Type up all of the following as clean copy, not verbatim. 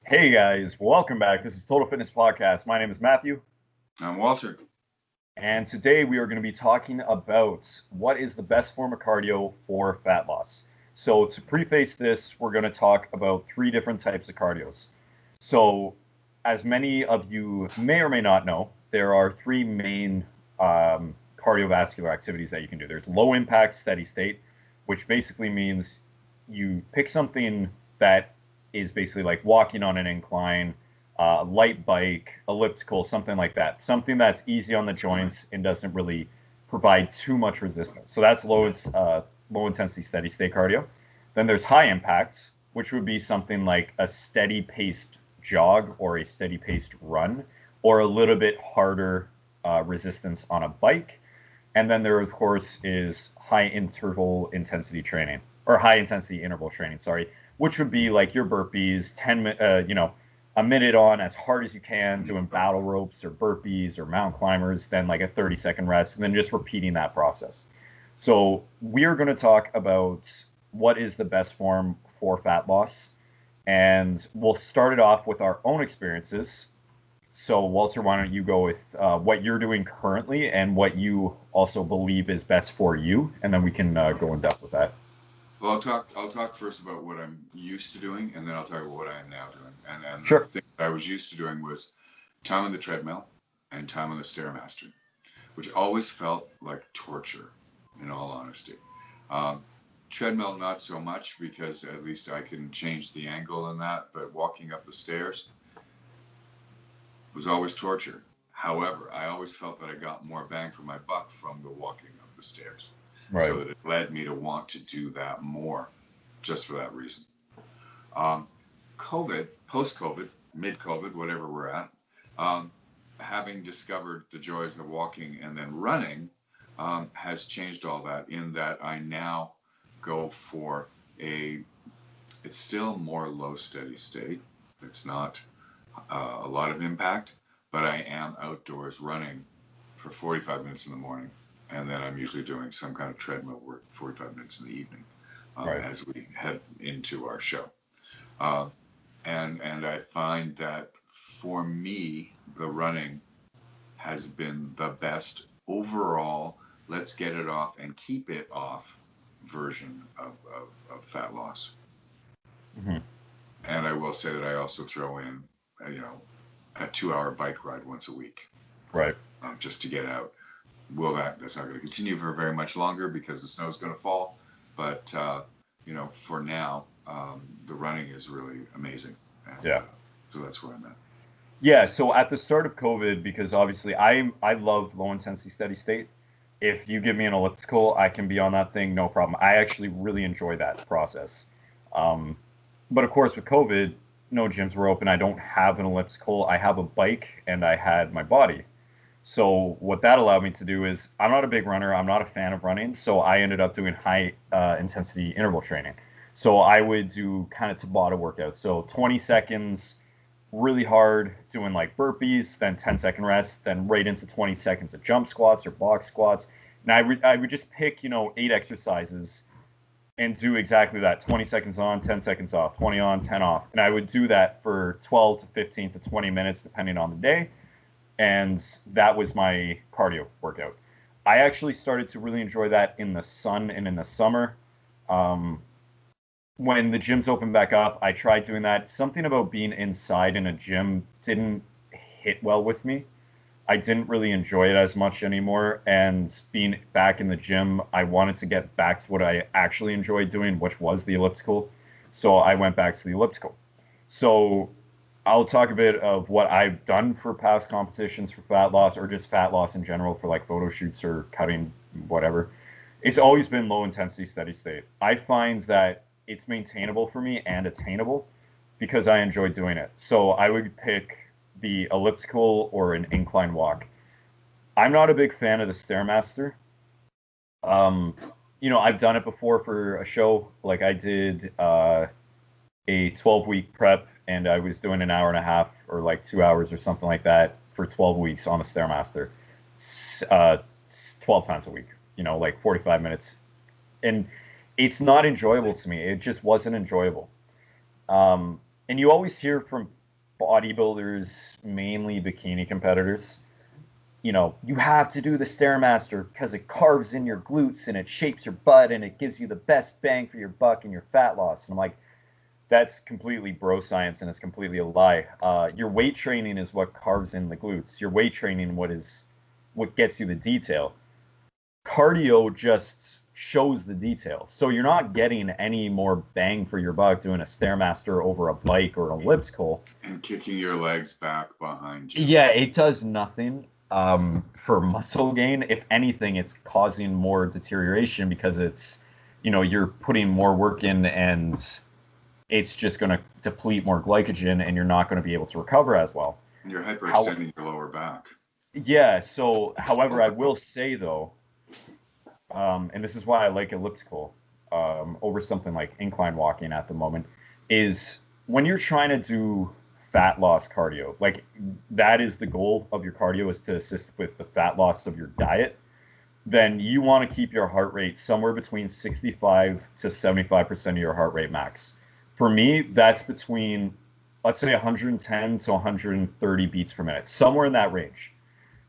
Hey guys, welcome back. This is Total Fitness Podcast. My name is Matthew, I'm Walter. and today we are going to be talking about what is the best form of cardio for fat loss. So, to preface this, we're going to talk about three different types of cardios. So, as many of you may or may not know, there are three main cardiovascular activities that you can do. There's low impact steady state, which basically means you pick something that is basically like walking on an incline, light bike, elliptical, something like that. Something that's easy on the joints and doesn't really provide too much resistance. So that's low intensity steady state cardio. Then there's high impact, which would be something like a steady paced jog or a steady paced run, or a little bit harder resistance on a bike. And then there, of course, is high interval intensity training or high intensity interval training, sorry, which would be like your burpees, a minute on as hard as you can, doing battle ropes or burpees or mountain climbers, then like a 30-second rest, and then just repeating that process. So we're going to talk about what is the best form for fat loss. And we'll start it off with our own experiences. So, Walter, why don't you go with what you're doing currently and what you also believe is best for you, and then we can go in depth with that. Well, I'll talk first about what I'm used to doing, and then I'll talk about what I am now doing. And the Sure. thing that I was used to doing was time on the treadmill and time on the stairmaster, which always felt like torture, in all honesty. Um, Treadmill not so much because at least I can change the angle in that, but walking up the stairs was always torture. However, I always felt that I got more bang for my buck from the walking up the stairs, Right. so that it led me to want to do that more, just for that reason. Um, COVID, post COVID, mid COVID, whatever we're at, um, having discovered the joys of walking and then running, has changed all that. In that I now go for a, it's still more low steady state. It's not a lot of impact, but I am outdoors running for 45 minutes in the morning. And then I'm usually doing some kind of treadmill work 45 minutes in the evening, Right. as we head into our show. Uh, and I find that for me, the running has been the best overall, let's get it off and keep it off version of fat loss. Hmm. And I will say that I also throw in, a 2 hour bike ride once a week, Right. just to get out. That's not going to continue for very much longer because the snow's going to fall. But, for now, the running is really amazing. And Yeah. so that's where I'm at. Yeah. So at the start of COVID, because obviously I love low intensity steady state. If you give me an elliptical, I can be on that thing, no problem. I actually really enjoy that process. Um, but of course, with COVID, no gyms were open. I don't have an elliptical. I have a bike, and I had my body. So what that allowed me to do is I'm not a big runner. I'm not a fan of running. So I ended up doing high intensity interval training. So I would do kind of Tabata workouts. So 20 seconds, really hard, doing like burpees, then 10-second rest, then right into 20 seconds of jump squats or box squats. And I would just pick, 8 exercises and do exactly that: 20 seconds on, 10 seconds off, 20 on, 10 off. And I would do that for 12 to 15 to 20 minutes, depending on the day, and that was my cardio workout. I actually started to really enjoy that in the sun and in the summer. Um, when the gyms opened back up, I tried doing that. Something about being inside in a gym didn't hit well with me. I didn't really enjoy it as much anymore. And being back in the gym, I wanted to get back to what I actually enjoyed doing, which was the elliptical. So I went back to the elliptical. So I'll talk a bit of what I've done for past competitions for fat loss or just fat loss in general for like photo shoots or cutting, whatever. It's always been low intensity, steady state. I find that it's maintainable for me and attainable because I enjoy doing it. So I would pick the elliptical or an incline walk. I'm not a big fan of the Stairmaster. Um, I've done it before for a show. Like I did a 12-week prep, and I was doing an hour and a half or like 2 hours or something like that for 12 weeks on a Stairmaster, uh, 12 times a week, like 45 minutes. And it's not enjoyable to me. It just wasn't enjoyable. and you always hear from bodybuilders, mainly bikini competitors, you have to do the Stairmaster because it carves in your glutes and it shapes your butt and it gives you the best bang for your buck and your fat loss. And I'm like, that's completely bro science and it's completely a lie. Your weight training is what carves in the glutes. Your weight training what gets you the detail. Cardio just shows the detail. So you're not getting any more bang for your buck doing a Stairmaster over a bike or an elliptical. And kicking your legs back behind you. Yeah, it does nothing for muscle gain. If anything, it's causing more deterioration because you're putting more work in and it's just going to deplete more glycogen and you're not going to be able to recover as well. And you're hyperextending your lower back. Yeah, so however, I will say though, and this is why I like elliptical over something like incline walking at the moment, is when you're trying to do fat loss cardio, like that is the goal of your cardio is to assist with the fat loss of your diet, then you want to keep your heart rate somewhere between 65 to 75% of your heart rate max. For me, that's between, let's say, 110 to 130 beats per minute, somewhere in that range.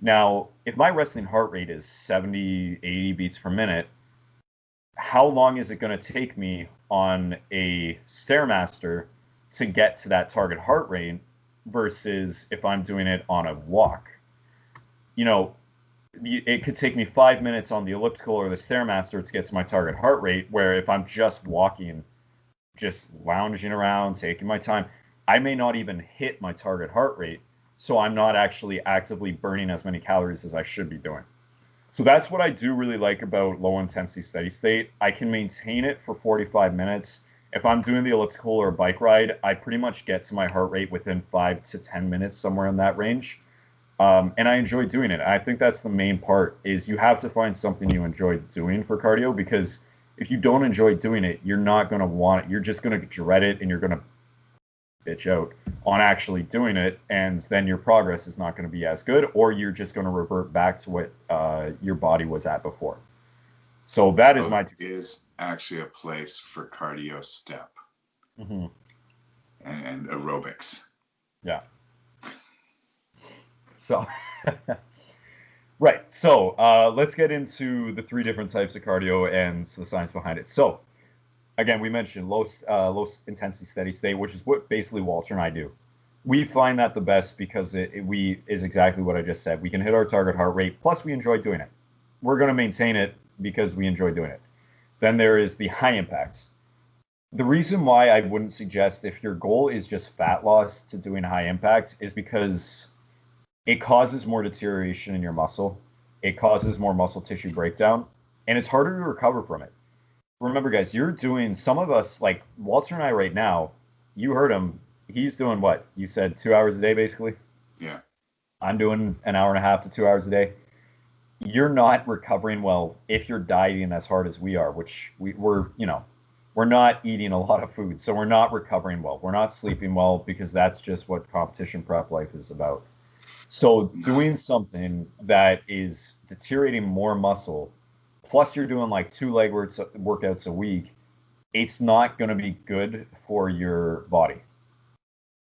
Now, if my resting heart rate is 70, 80 beats per minute, how long is it going to take me on a Stairmaster to get to that target heart rate versus if I'm doing it on a walk? You know, it could take me 5 minutes on the elliptical or the Stairmaster to get to my target heart rate, where if I'm just walking, just lounging around, taking my time, I may not even hit my target heart rate. So I'm not actually actively burning as many calories as I should be doing. So that's what I do really like about low intensity steady state. I can maintain it for 45 minutes. If I'm doing the elliptical or a bike ride, I pretty much get to my heart rate within 5 to 10 minutes, somewhere in that range. And I enjoy doing it. I think that's the main part is you have to find something you enjoy doing for cardio, because if you don't enjoy doing it, you're not going to want it. You're just going to dread it and you're going to bitch out on actually doing it. And then your progress is not going to be as good, or you're just going to revert back to what your body was at before. So that is my. Is actually a place for cardio step Mm-hmm. and aerobics. Yeah. So, right. So let's get into the three different types of cardio and the science behind it. So, again, we mentioned low intensity steady state, which is what basically Walter and I do. We find that the best because we is exactly what I just said. We can hit our target heart rate, plus we enjoy doing it. We're going to maintain it because we enjoy doing it. Then there is the high impacts. The reason why I wouldn't suggest, if your goal is just fat loss, to doing high impacts is because it causes more deterioration in your muscle. It causes more muscle tissue breakdown, and it's harder to recover from it. Remember, guys, you're doing, some of us, like Walter and I right now, you heard him. He's doing what? You said 2 hours a day, basically? Yeah. I'm doing an hour and a half to 2 hours a day. You're not recovering well if you're dieting as hard as we are, which we're not eating a lot of food. So we're not recovering well. We're not sleeping well, because that's just what competition prep life is about. So doing something that is deteriorating more muscle, plus you're doing like 2 leg workouts a week, it's not going to be good for your body.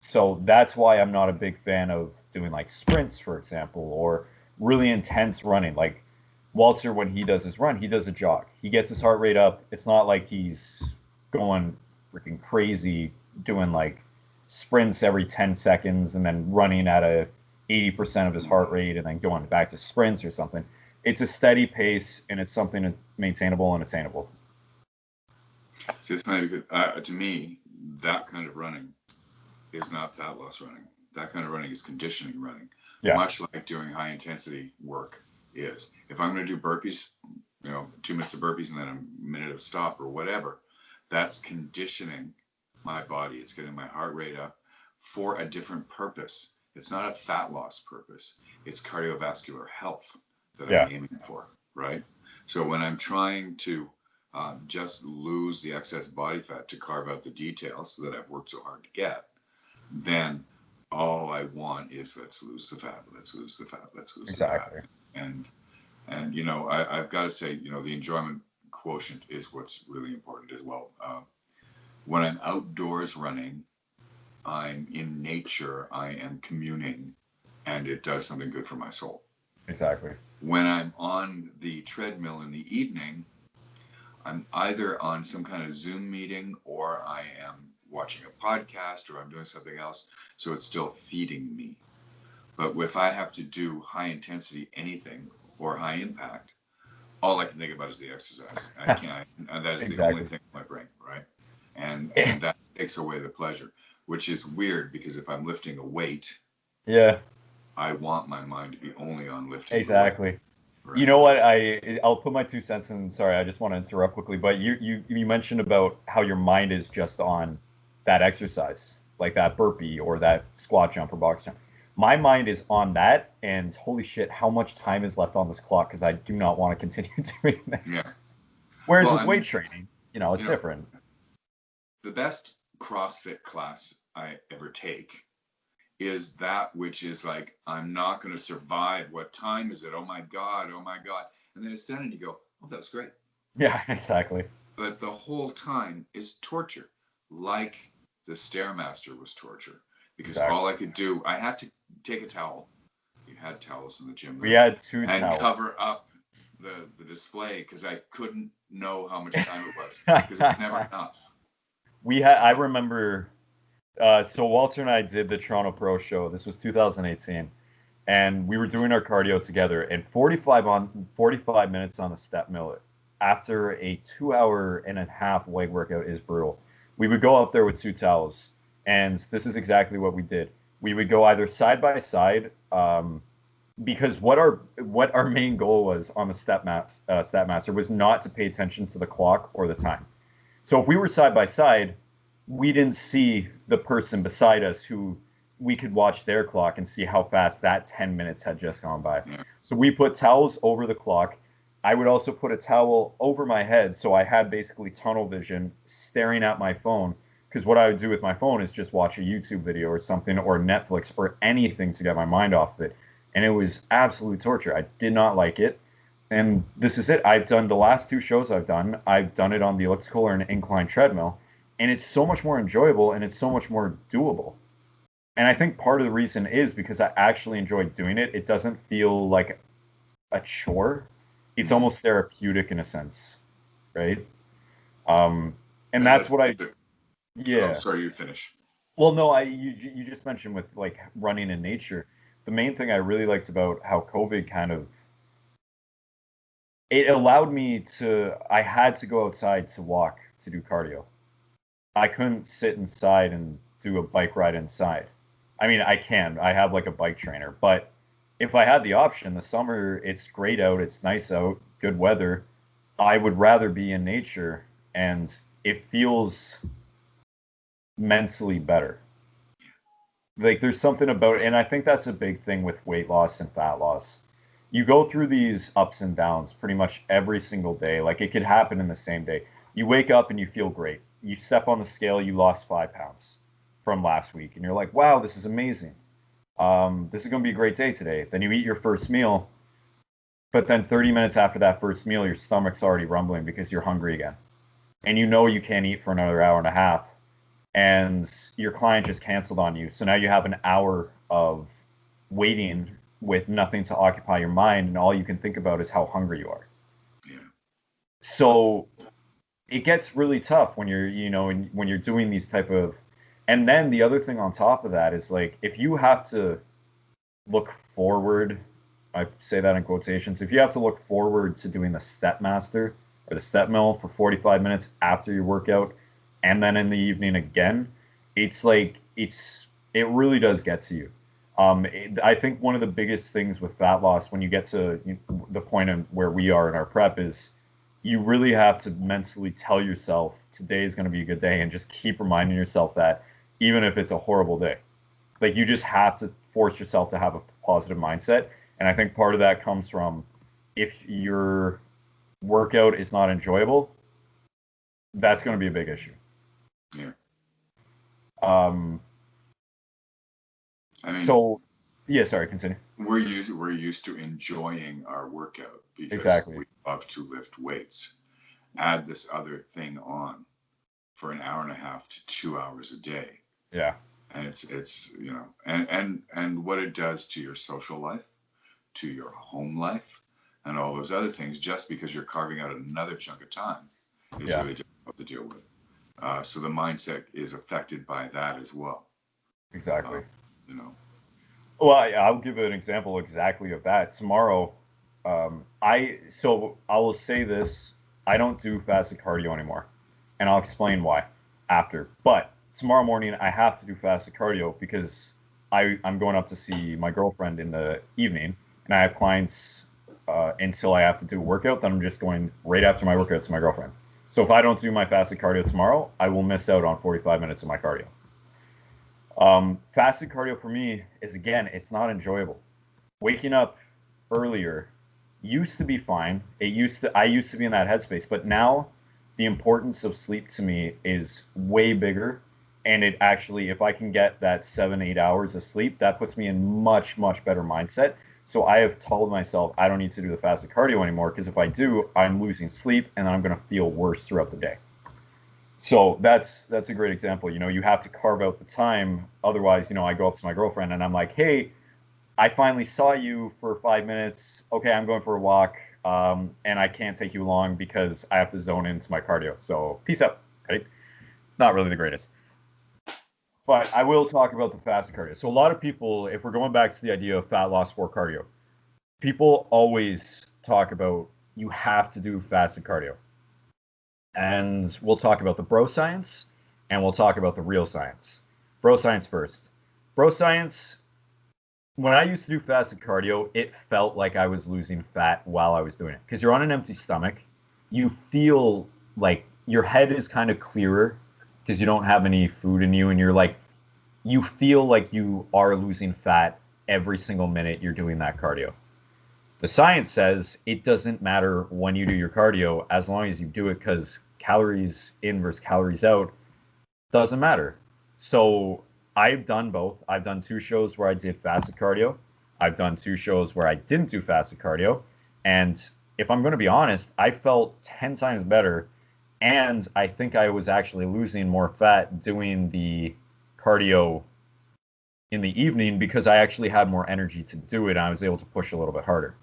So that's why I'm not a big fan of doing like sprints, for example, or really intense running. Like Walter, when he does his run, he does a jog. He gets his heart rate up. It's not like he's going freaking crazy doing like sprints every 10 seconds and then running at a 80% of his heart rate and then going back to sprints or something. It's a steady pace, and it's something that's maintainable and attainable. See, it's funny because to me, that kind of running is not fat loss running. That kind of running is conditioning running, Yeah. much like doing high intensity work is. If I'm going to do burpees, 2 minutes of burpees and then a minute of stop or whatever, that's conditioning my body. It's getting my heart rate up for a different purpose. It's not a fat loss purpose. It's cardiovascular health that Yeah. I'm aiming for, right? So when I'm trying to just lose the excess body fat to carve out the details that I've worked so hard to get, then all I want is let's lose the fat, let's lose the fat, let's lose Exactly. the fat. And I've got to say, the enjoyment quotient is what's really important as well. When I'm outdoors running, I'm in nature, I am communing, and it does something good for my soul. Exactly. When I'm on the treadmill in the evening, I'm either on some kind of Zoom meeting or I am watching a podcast or I'm doing something else. So it's still feeding me. But if I have to do high intensity anything or high impact, all I can think about is the exercise. I can't, and that is the only Exactly. thing in my brain, right? And that takes away the pleasure, which is weird because if I'm lifting a weight, Yeah, I want my mind to be only on lifting the weight, exactly. You right? know what? I'll put my 2 cents in. Sorry, I just want to interrupt quickly, but you mentioned about how your mind is just on that exercise, like that burpee or that squat jump or box jump. My mind is on that, and holy shit, how much time is left on this clock? Because I do not want to continue doing Yeah. this. Whereas Well, with I weight mean, training, it's you know, different. the best CrossFit class I ever take is that which is like, I'm not going to survive. What time is it? Oh my God. Oh my God. And then it's done and you go, oh, that was great. Yeah, exactly. But the whole time is torture, like the Stairmaster was torture, because all Exactly. I could do, I had to take a towel. You had towels in the gym We then, had two and towels. cover up the display because I couldn't know how much time it was because it was never enough. I remember. So Walter and I did the Toronto Pro Show. This was 2018, and we were doing our cardio together. And 45 minutes on the step mill after a 2 hour and a half leg workout is brutal. We would go up there with two towels, and this is exactly what we did. We would go either side by side, because what our main goal was on the step master was not to pay attention to the clock or the time. So if we were side by side, we didn't see the person beside us who we could watch their clock and see how fast that 10 minutes had just gone by. Yeah. So we put towels over the clock. I would also put a towel over my head so I had basically tunnel vision staring at my phone. Because what I would do with my phone is just watch a YouTube video or something or Netflix or anything to get my mind off of it. And it was absolute torture. I did not like it. And this is it. I've done the last two shows I've done it on the elliptical or an incline treadmill, and it's so much more enjoyable and it's so much more doable. And I think part of the reason is because I actually enjoy doing it. It doesn't feel like a chore. It's Mm-hmm. almost therapeutic in a sense, right? Um, and And that's that's what I, oh, yeah. sorry, you finish. Well, no, you just mentioned with like running in nature. The main thing I really liked about how COVID kind of it allowed me to I had to go outside to walk to do cardio. I couldn't sit inside and do a bike ride inside. I mean, I can. I have like a bike trainer, but if I had the option, the summer it's great out, it's nice out, good weather. I would rather be in nature and it feels mentally better. Like there's something about and I think that's a big thing with weight loss and fat loss. You go through these ups and downs pretty much every single day. Like it could happen in the same day. You wake up and you feel great. You step on the scale, you lost 5 pounds from last week, and you're like, wow, this is amazing. This is going to be a great day today. Then you eat your first meal, but then 30 minutes after that first meal, your stomach's already rumbling because you're hungry again. And you know you can't eat for another hour and a half. And your client just canceled on you. So now you have an hour of waiting with nothing to occupy your mind, and all you can think about is how hungry you are. Yeah. So it gets really tough when when you're doing these type of and then the other thing on top of that is like if you have to look forward, I say that in quotations, if you have to look forward to doing the step master or the step mill for 45 minutes after your workout and then in the evening again, it's like it really does get to you. I think one of the biggest things with fat loss when you get to the point of where we are in our prep is you really have to mentally tell yourself today is going to be a good day and just keep reminding yourself that even if it's a horrible day. Like you just have to force yourself to have a positive mindset. And I think part of that comes from if your workout is not enjoyable, that's going to be a big issue. Yeah. Um, I mean, so, yeah, sorry, continue. we're used to enjoying our workout because Exactly. we love to lift weights. Add this other thing on for an hour and a half to 2 hours a day, Yeah. And it's you know, and what it does to your social life, to your home life, and all those other things, just because you're carving out another chunk of time, is Yeah, really difficult to deal with. So the mindset is affected by that as well. Uh, exactly. you know, Well, I'll give an example exactly of that. Tomorrow, I will say this: I don't do fasted cardio anymore, and I'll explain why after. But tomorrow morning, I have to do fasted cardio because I'm going up to see my girlfriend in the evening, and I have clients until I have to do a workout. Then I'm just going right after my workout to my girlfriend. So if I don't do my fasted cardio tomorrow, I will miss out on 45 minutes of my cardio. Fasted cardio for me is, again, it's not enjoyable. Waking up earlier used to be fine. I used to be in that headspace, but now the importance of sleep to me is way bigger. And it actually, if I can get that 7, 8 hours of sleep, that puts me in much, much better mindset. So I have told myself I don't need to do the fasted cardio anymore because if I do, I'm losing sleep and then I'm going to feel worse throughout the day. So that's a great example. You know, you have to carve out the time. Otherwise, you know, I go up to my girlfriend and I'm like, "Hey, I finally saw you for 5 minutes. Okay, I'm going for a walk, and I can't take you long because I have to zone into my cardio. So peace out." Right? Not really the greatest, but I will talk about the fast cardio. So a lot of people, if we're going back to the idea of fat loss for cardio, people always talk about you have to do fasted cardio. And we'll talk about the bro science and we'll talk about the real science. Bro science first. Bro science, when I used to do fasted cardio, it felt like I was losing fat while I was doing it because you're on an empty stomach. You feel like your head is kind of clearer because you don't have any food in you, and you're like, you feel like you are losing fat every single minute you're doing that cardio. The science says it doesn't matter when you do your cardio as long as you do it because calories in versus calories out doesn't matter. So I've done both. I've done two shows where I did fasted cardio. I've done two shows where I didn't do fasted cardio. And if I'm going to be honest, I felt 10 times better. And I think I was actually losing more fat doing the cardio in the evening because I actually had more energy to do it. And I was able to push a little bit harder.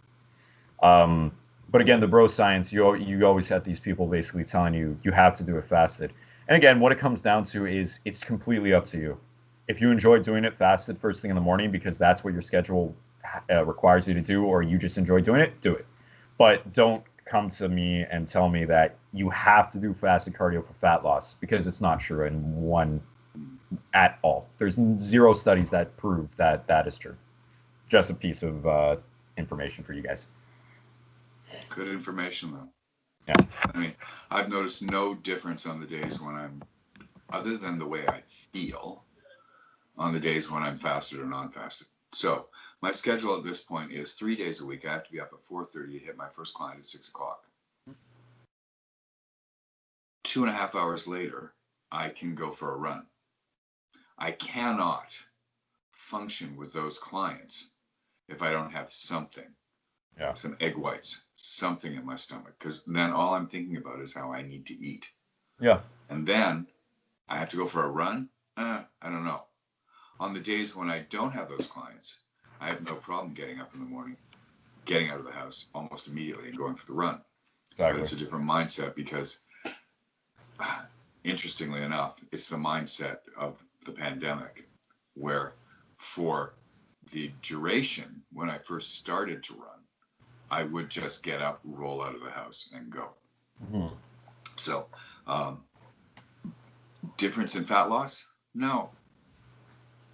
Um, but again, the bro science, you always have these people basically telling you you have to do it fasted. And again, what it comes down to is it's completely up to you. If you enjoy doing it fasted first thing in the morning because that's what your schedule requires you to do, or you just enjoy doing it, do it. But don't come to me and tell me that you have to do fasted cardio for fat loss because it's not true in one at all. There's zero studies that prove that that is true. Just a piece of information for you guys. good information though. Yeah. I mean, I've noticed no difference on the days when I'm, other than the way I feel, on the days when I'm fasted or non-fasted. So my schedule at this point is 3 days a week. I have to be up at 4:30 to hit my first client at 6 o'clock. 2.5 hours later, I can go for a run. I cannot function with those clients if I don't have something, Yeah. some egg whites, something in my stomach, because then all I'm thinking about is how I need to eat. Yeah. And then I have to go for a run. I don't know. On the days when I don't have those clients, I have no problem getting up in the morning, getting out of the house almost immediately and going for the run. But Exactly. it's a different mindset because, interestingly enough, it's the mindset of the pandemic where for the duration when I first started to run, I would just get up, roll out of the house, and go. Hmm. So, um, difference in fat loss? No.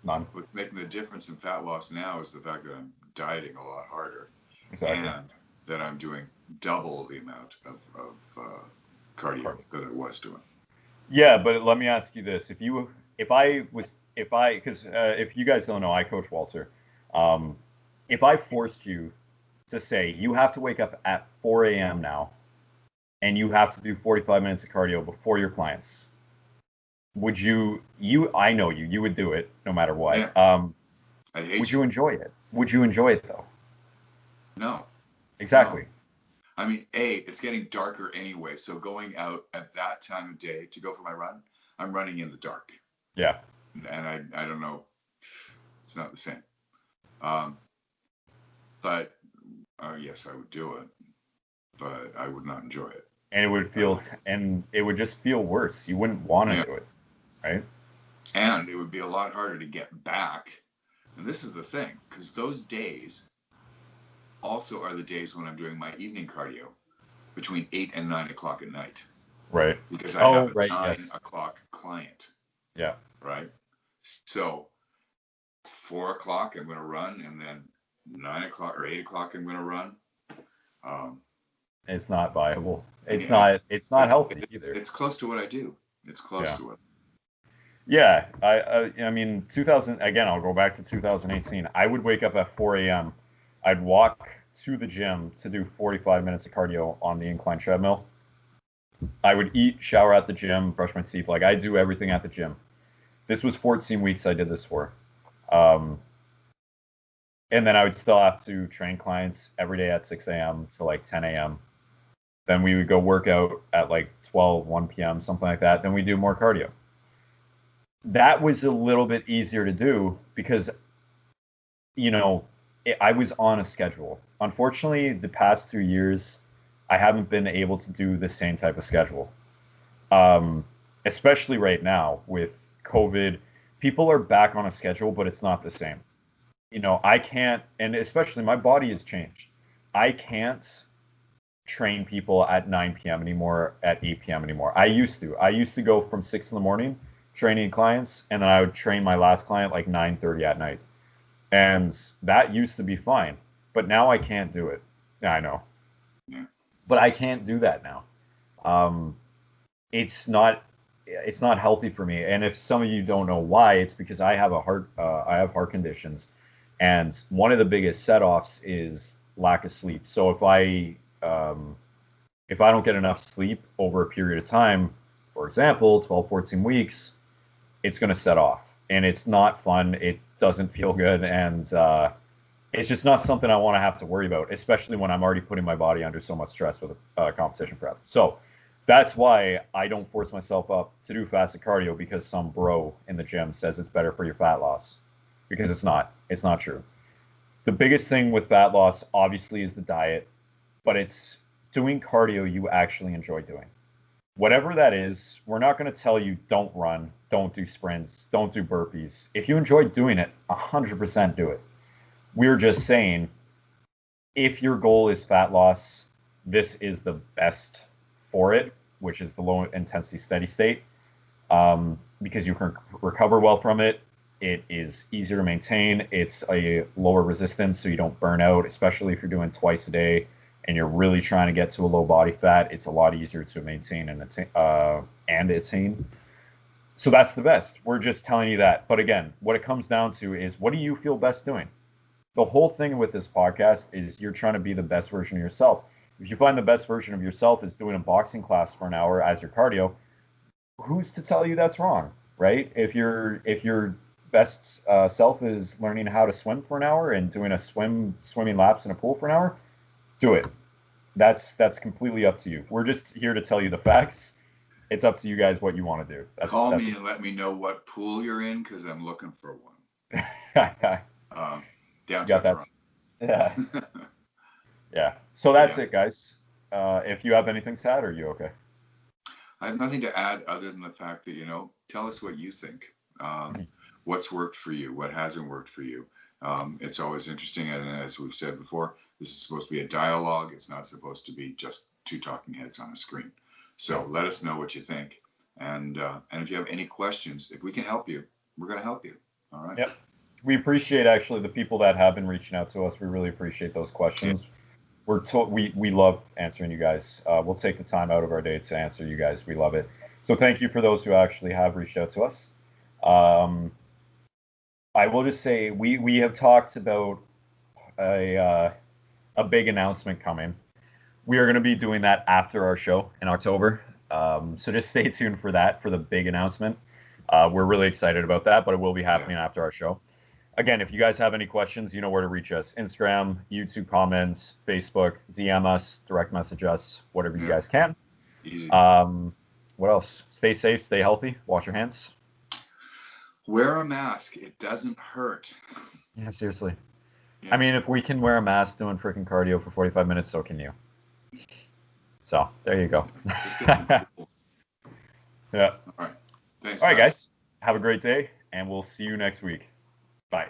None. What's making the difference in fat loss now is the fact that I'm dieting a lot harder Exactly. and that I'm doing double the amount of cardio Cardio. that I was doing. Yeah, but let me ask you this: if I, because if you guys don't know, I coach Walter. Um, if I forced you to say you have to wake up at 4 a.m. now and you have to do 45 minutes of cardio before your clients, would you? I know you would do it no matter Yeah, what. I Would hate you. you enjoy it? Would you enjoy it though? No, no. Exactly. I mean, it's getting darker anyway. So going out at that time of day to go for my run, I'm running in the dark. Yeah. and I don't know, it's not the same. But yes, I would do it, but I would not enjoy it. And it would feel, and it would just feel worse. You wouldn't want to do it, right? And it would be a lot harder to get back. And this is the thing, because those days also are the days when I'm doing my evening cardio between 8 and 9 o'clock at night. Right. Because I have a 9 yes. o'clock client. Yeah. Right. So 4 o'clock I'm going to run, and then 9 o'clock or 8 o'clock I'm going to run. It's not viable. It's not healthy either. It's close to what I do. It's close to it. Yeah, I mean, 2000 again. I'll go back to 2018. I would wake up at 4 a.m. I'd walk to the gym to do 45 minutes of cardio on the incline treadmill. I would eat, shower at the gym, brush my teeth. Like, I do everything at the gym. This was 14 weeks I did this for. And then I would still have to train clients every day at 6 a.m. to like 10 a.m. Then we would go work out at like 12, 1 p.m., something like that. Then we do more cardio. That was a little bit easier to do because, I was on a schedule. Unfortunately, the past 2 years, I haven't been able to do the same type of schedule. Especially right now with COVID, people are back on a schedule, but it's not the same. I can't, and especially my body has changed. I can't train people at 9 p.m. anymore, at 8 p.m. anymore. I used to go from 6 in the morning training clients, and then I would train my last client like 9:30 at night. And that used to be fine, but now I can't do it. Yeah, I know. Yeah. But I can't do that now. It's not healthy for me. And if some of you don't know why, it's because I have heart conditions. And one of the biggest set-offs is lack of sleep. So if I don't get enough sleep over a period of time, for example, 12, 14 weeks, it's going to set off. And it's not fun. It doesn't feel good. And it's just not something I want to have to worry about, especially when I'm already putting my body under so much stress with competition prep. So that's why I don't force myself up to do fasted cardio because some bro in the gym says it's better for your fat loss. Because it's not. It's not true. The biggest thing with fat loss, obviously, is the diet, but it's doing cardio you actually enjoy doing. Whatever that is, we're not going to tell you don't run, don't do sprints, don't do burpees. If you enjoy doing it, 100% do it. We're just saying, if your goal is fat loss, this is the best for it, which is the low intensity steady state, because you can recover well from it. It is easier to maintain. It's a lower resistance, so you don't burn out, especially if you're doing twice a day and you're really trying to get to a low body fat. It's a lot easier to maintain and attain. So that's the best. We're just telling you that. But again, what it comes down to is, what do you feel best doing? The whole thing with this podcast is you're trying to be the best version of yourself. If you find the best version of yourself is doing a boxing class for an hour as your cardio, who's to tell you that's wrong, right? If your best self is learning how to swim for an hour and doing a swimming laps in a pool for an hour, do it. That's completely up to you. We're just here to tell you the facts. It's up to you guys what you want to do. Call me and let me know what pool you're in, because I'm looking for one. Downtown Toronto. Yeah. Yeah. So that's it, guys. If you have anything to add, are you okay? I have nothing to add other than the fact that, tell us what you think. What's worked for you? What hasn't worked for you? It's always interesting. And as we've said before, this is supposed to be a dialogue. It's not supposed to be just two talking heads on a screen. So let us know what you think. And if you have any questions, if we can help you, we're going to help you. All right. Yep. We appreciate actually the people that have been reaching out to us. We really appreciate those questions. We love answering you guys. We'll take the time out of our day to answer you guys. We love it. So thank you for those who actually have reached out to us. I will just say we have talked about a big announcement coming. We are going to be doing that after our show in October. So just stay tuned for that, for the big announcement. We're really excited about that, but it will be happening after our show. Again, if you guys have any questions, you know where to reach us. Instagram, YouTube comments, Facebook, DM us, direct message us, whatever you guys can. Easy. What else? Stay safe, stay healthy, wash your hands. Wear a mask. It doesn't hurt. Yeah, seriously. Yeah. I mean, if we can wear a mask doing freaking cardio for 45 minutes, so can you. So there you go. Just get cool. Yeah. All right. Thanks, All right, guys. Have a great day, and we'll see you next week. Bye.